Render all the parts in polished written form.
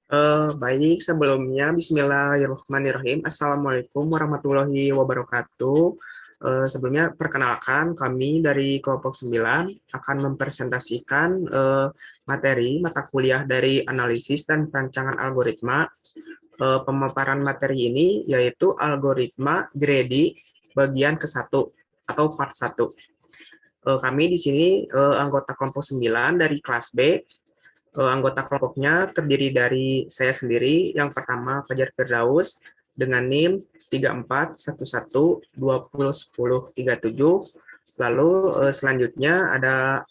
Baik, sebelumnya Bismillahirrahmanirrahim. Assalamualaikum warahmatullahi wabarakatuh. Sebelumnya perkenalkan kami dari kelompok 9 akan mempresentasikan materi mata kuliah dari analisis dan perancangan algoritma. Pemaparan materi ini yaitu algoritma Grady bagian ke-1 atau part 1. Kami di sini anggota kelompok 9 dari kelas B. Anggota kelompoknya terdiri dari saya sendiri, yang pertama Fajar Firdaus dengan NIM 3411201037. Lalu selanjutnya ada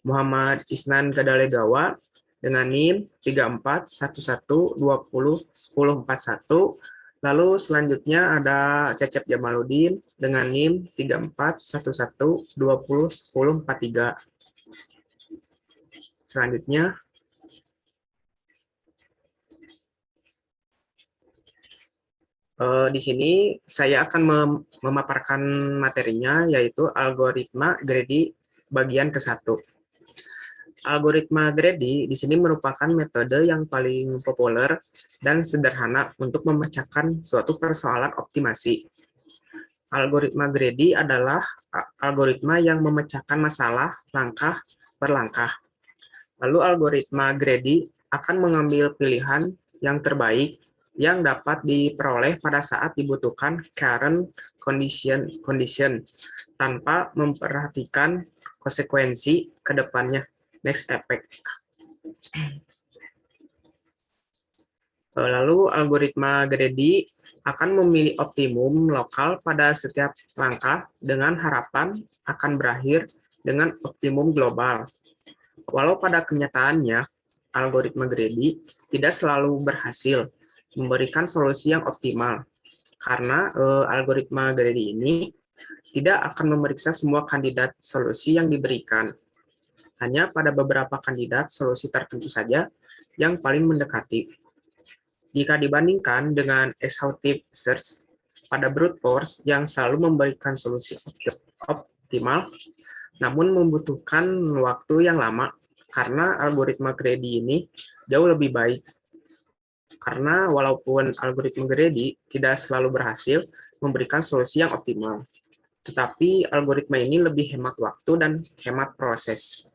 Muhammad Isnan Gadalegawa dengan NIM 3411201041. Lalu selanjutnya ada Cecep Jamaludin dengan NIM 3411201043. Selanjutnya di sini saya akan memaparkan materinya, yaitu algoritma Grady bagian ke-1. Algoritma Grady di sini merupakan metode yang paling populer dan sederhana untuk memecahkan suatu persoalan optimasi. Algoritma Grady adalah algoritma yang memecahkan masalah langkah per langkah. Lalu algoritma Grady akan mengambil pilihan yang terbaik yang dapat diperoleh pada saat dibutuhkan current condition tanpa memperhatikan konsekuensi ke depannya, next effect. Lalu algoritma Grady akan memilih optimum lokal pada setiap langkah dengan harapan akan berakhir dengan optimum global. Walau pada kenyataannya, algoritma Grady tidak selalu berhasil memberikan solusi yang optimal, karena algoritma Grady ini tidak akan memeriksa semua kandidat solusi yang diberikan. Hanya pada beberapa kandidat solusi tertentu saja yang paling mendekati. Jika dibandingkan dengan exhaustive search pada brute force yang selalu memberikan solusi optimal, namun membutuhkan waktu yang lama, karena algoritma Grady ini jauh lebih baik. Karena walaupun algoritma Grady tidak selalu berhasil memberikan solusi yang optimal, tetapi algoritma ini lebih hemat waktu dan hemat proses.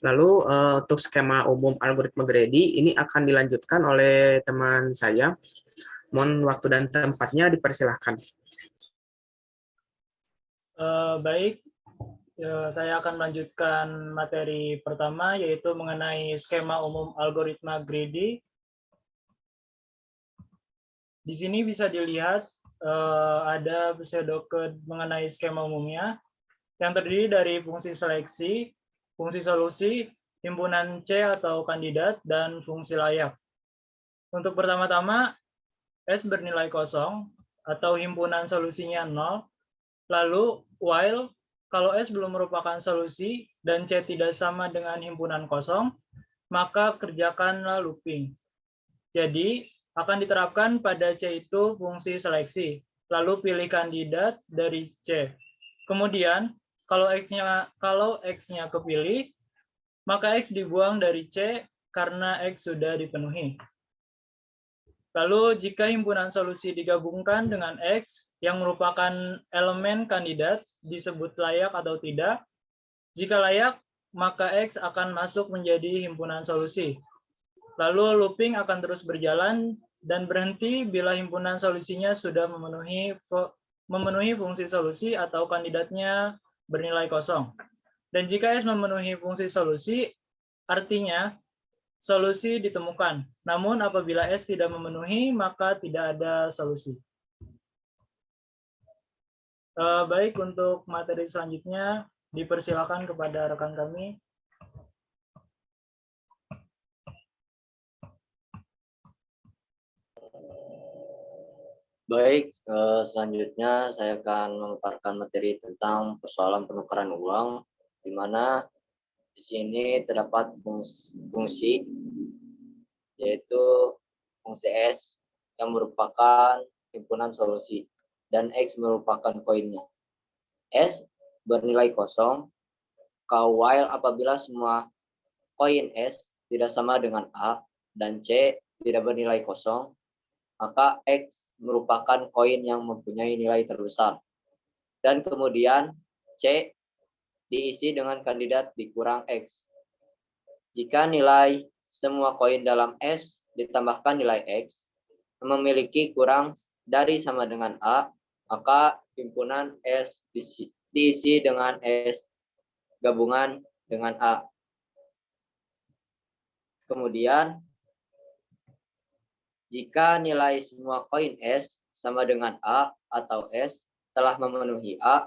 Lalu untuk skema umum algoritma Grady ini akan dilanjutkan oleh teman saya. Mohon waktu dan tempatnya dipersilahkan. Baik, saya akan melanjutkan materi pertama, yaitu mengenai skema umum algoritma Grady. Di sini bisa dilihat ada pseudocode mengenai skema umumnya, yang terdiri dari fungsi seleksi, fungsi solusi, himpunan C atau kandidat, dan fungsi layak. Untuk pertama-tama, S bernilai kosong atau himpunan solusinya 0, lalu while kalau S belum merupakan solusi dan C tidak sama dengan himpunan kosong, maka kerjakanlah looping. Jadi, akan diterapkan pada C itu fungsi seleksi, lalu pilih kandidat dari C. Kemudian, kalau X-nya kepilih, maka X dibuang dari C karena X sudah dipenuhi. Lalu, jika himpunan solusi digabungkan dengan X yang merupakan elemen kandidat disebut layak atau tidak. Jika layak, maka X akan masuk menjadi himpunan solusi. Lalu looping akan terus berjalan dan berhenti bila himpunan solusinya sudah memenuhi fungsi solusi atau kandidatnya bernilai kosong. Dan jika S memenuhi fungsi solusi, artinya solusi ditemukan. Namun apabila S tidak memenuhi, maka tidak ada solusi. Baik, untuk materi selanjutnya dipersilakan kepada rekan kami. Baik, selanjutnya saya akan memaparkan materi tentang persoalan penukaran uang, di mana di sini terdapat fungsi yaitu fungsi S yang merupakan himpunan solusi dan X merupakan koinnya. S bernilai kosong, while apabila semua koin S tidak sama dengan A dan C tidak bernilai kosong, maka X merupakan koin yang mempunyai nilai terbesar. Dan kemudian C diisi dengan kandidat dikurang X. Jika nilai semua koin dalam S ditambahkan nilai X memiliki kurang dari sama dengan A, maka himpunan S diisi dengan S gabungan dengan A. Kemudian, jika nilai semua koin S sama dengan A atau S telah memenuhi A,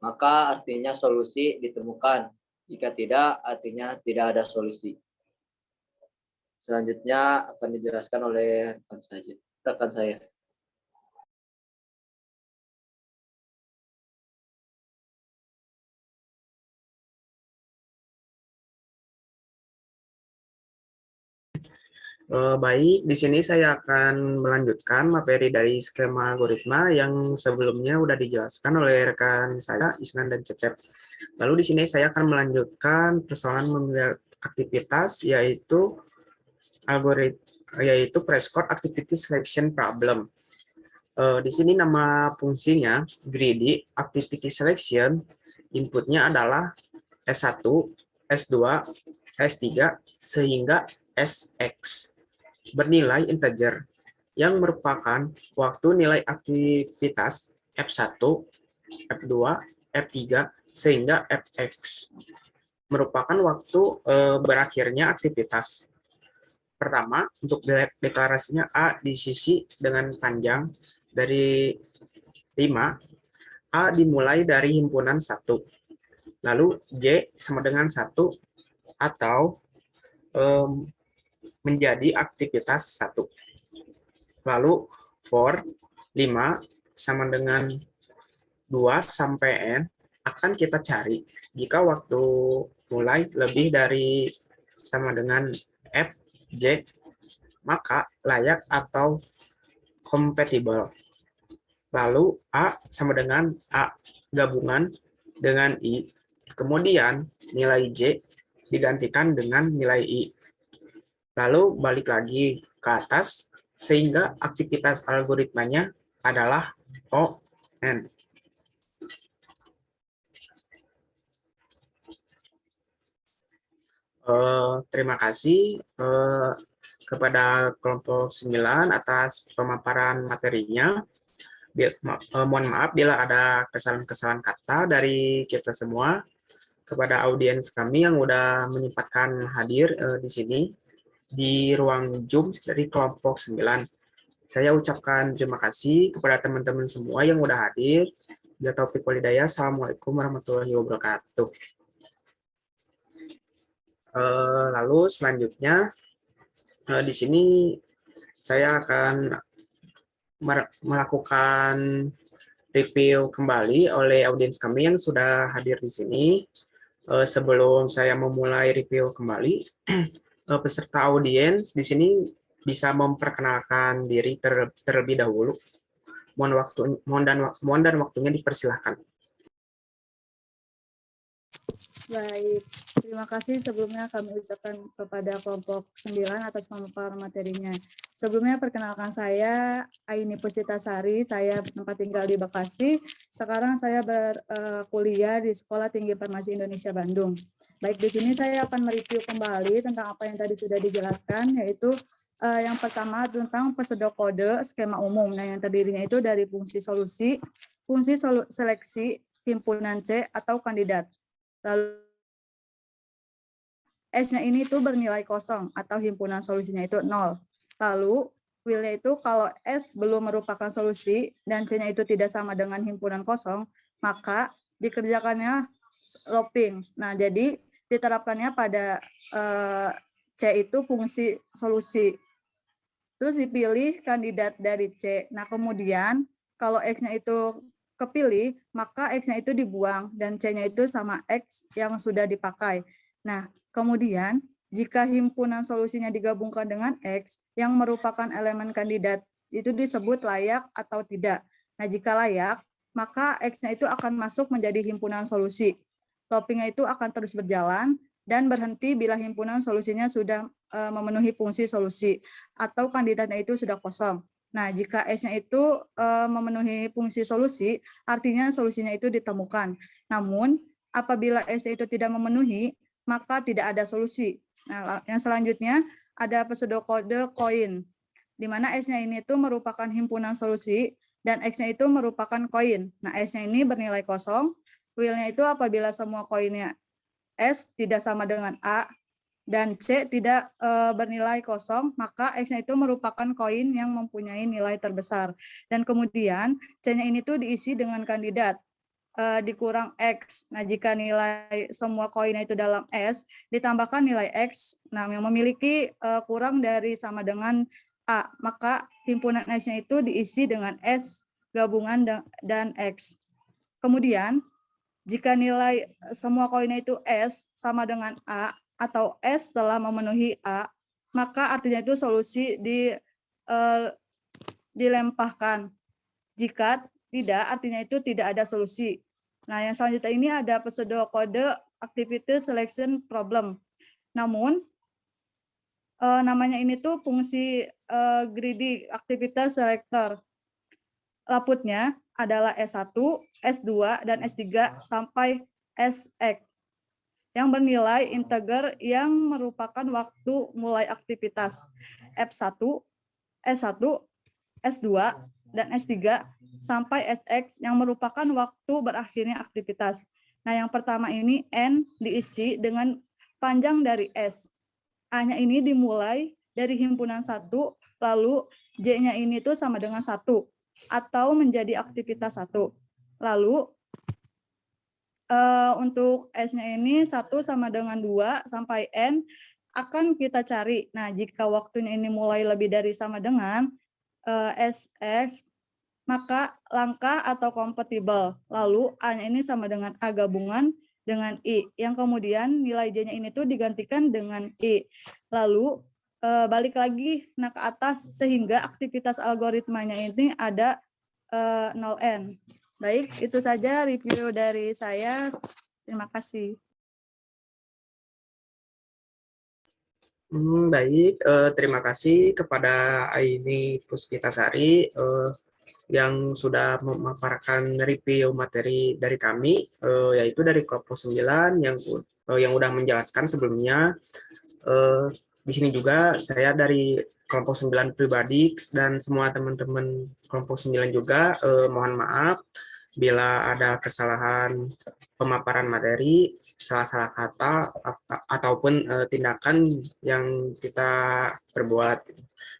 maka artinya solusi ditemukan. Jika tidak, artinya tidak ada solusi. Selanjutnya akan dijelaskan oleh rekan saya. Baik, di sini saya akan melanjutkan materi dari skema algoritma yang sebelumnya sudah dijelaskan oleh rekan saya, Isnan dan Cecep. Lalu di sini saya akan melanjutkan persoalan memilih aktivitas, yaitu Prescott Activity Selection Problem. Di sini nama fungsinya Greedy Activity Selection, inputnya adalah S1, S2, S3, sehingga Sx. Bernilai integer yang merupakan waktu nilai aktivitas F1, F2, F3, sehingga Fx merupakan waktu berakhirnya aktivitas. Pertama, untuk deklarasinya A diisi dengan panjang dari 5, A dimulai dari himpunan 1, lalu J sama dengan 1 atau menjadi aktivitas 1. Lalu for 5 sama dengan 2 sampai N akan kita cari jika waktu mulai lebih dari sama dengan F, J, maka layak atau compatible. Lalu A sama dengan A gabungan dengan I. Kemudian nilai J digantikan dengan nilai I. Lalu balik lagi ke atas, sehingga aktivitas algoritmanya adalah ON. Terima kasih kepada kelompok 9 atas pemaparan materinya. Mohon maaf bila ada kesalahan-kesalahan kata dari kita semua. Kepada audiens kami yang sudah menyempatkan hadir di sini, di ruang Zoom dari kelompok 9. Saya ucapkan terima kasih kepada teman-teman semua yang sudah hadir. Bila Taufik Walhidayah, Assalamualaikum warahmatullahi wabarakatuh. Lalu selanjutnya, di sini saya akan melakukan review kembali oleh audiens kami yang sudah hadir di sini. Sebelum saya memulai review kembali, peserta audiens di sini bisa memperkenalkan diri terlebih dahulu. Mohon dan waktunya dipersilahkan. Baik, terima kasih sebelumnya kami ucapkan kepada kelompok 9 atas pemaparan materinya. Sebelumnya perkenalkan saya Aini Puspitasari, saya tempat tinggal di Bekasi. Sekarang saya berkuliah di Sekolah Tinggi Farmasi Indonesia Bandung. Baik, di sini saya akan mereview kembali tentang apa yang tadi sudah dijelaskan, yaitu yang pertama tentang pseudokode skema umum. Nah, yang terdirinya itu dari fungsi solusi, fungsi seleksi, himpunan C atau kandidat. Lalu S-nya ini tuh bernilai kosong atau himpunan solusinya itu 0. Lalu will-nya itu kalau S belum merupakan solusi dan C-nya itu tidak sama dengan himpunan kosong, maka dikerjakannya looping. Nah, jadi diterapkannya pada C itu fungsi solusi. Terus dipilih kandidat dari C. Nah, kemudian kalau X-nya itu kepilih, maka X-nya itu dibuang dan C-nya itu sama X yang sudah dipakai. Nah, kemudian jika himpunan solusinya digabungkan dengan X yang merupakan elemen kandidat, itu disebut layak atau tidak. Nah, jika layak, maka X-nya itu akan masuk menjadi himpunan solusi. Looping-nya itu akan terus berjalan dan berhenti bila himpunan solusinya sudah memenuhi fungsi solusi atau kandidatnya itu sudah kosong. Nah, jika S-nya itu memenuhi fungsi solusi, artinya solusinya itu ditemukan. Namun, apabila S-nya itu tidak memenuhi, maka tidak ada solusi. Nah, yang selanjutnya ada pseudokode koin, di mana S-nya ini itu merupakan himpunan solusi dan X-nya itu merupakan koin. Nah, S-nya ini bernilai kosong, will-nya itu apabila semua koinnya S tidak sama dengan A, dan C tidak bernilai kosong, maka X-nya itu merupakan koin yang mempunyai nilai terbesar. Dan kemudian C-nya ini tuh diisi dengan kandidat, dikurang X. Nah, jika nilai semua koinnya itu dalam S, ditambahkan nilai X, nah yang memiliki kurang dari sama dengan A, maka himpunan S-nya itu diisi dengan S gabungan dan X. Kemudian, jika nilai semua koinnya itu S sama dengan A atau S telah memenuhi A, maka artinya itu solusi dilempahkan. Jika tidak, artinya itu tidak ada solusi. Nah, yang selanjutnya ini ada pseudokode activity selection problem. Namun, namanya ini tuh fungsi greedy activity selector. Laputnya adalah S1, S2, dan S3 sampai SX yang bernilai integer yang merupakan waktu mulai aktivitas F1, S1, S2, dan S3 sampai SX yang merupakan waktu berakhirnya aktivitas. Nah, yang pertama ini N diisi dengan panjang dari S. A-nya ini dimulai dari himpunan 1, lalu J-nya ini tuh sama dengan 1 atau menjadi aktivitas 1. Lalu untuk S-nya ini 1 sama dengan 2 sampai N akan kita cari. Nah, jika waktunya ini mulai lebih dari sama dengan SX, maka langka atau kompatibel. Lalu A-nya ini sama dengan A gabungan dengan I, yang kemudian nilai J-nya ini tuh digantikan dengan I. Lalu balik lagi ke atas sehingga aktivitas algoritmanya ini ada 0N. Baik, itu saja review dari saya. Terima kasih. Baik, terima kasih kepada Aini Puspitasari yang sudah memaparkan review materi dari kami, yaitu dari kelompok 9 yang udah menjelaskan sebelumnya. Di sini juga saya dari kelompok 9 pribadi dan semua teman-teman kelompok 9 juga mohon maaf bila ada kesalahan pemaparan materi, salah-salah kata ataupun tindakan yang kita perbuat.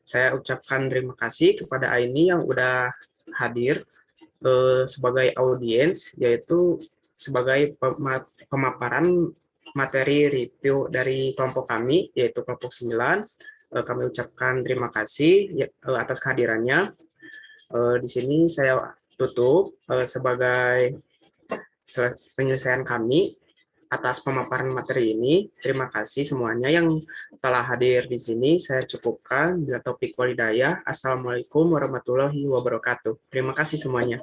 Saya ucapkan terima kasih kepada Aini yang udah hadir sebagai audiens, yaitu sebagai pemaparan materi review dari kelompok kami, yaitu kelompok 9. Kami ucapkan terima kasih atas kehadirannya. Di sini saya tutup sebagai penyelesaian kami atas pemaparan materi ini. Terima kasih semuanya yang telah hadir di sini. Saya cukupkan. Bila taufiq walhidayah. Assalamualaikum warahmatullahi wabarakatuh. Terima kasih semuanya.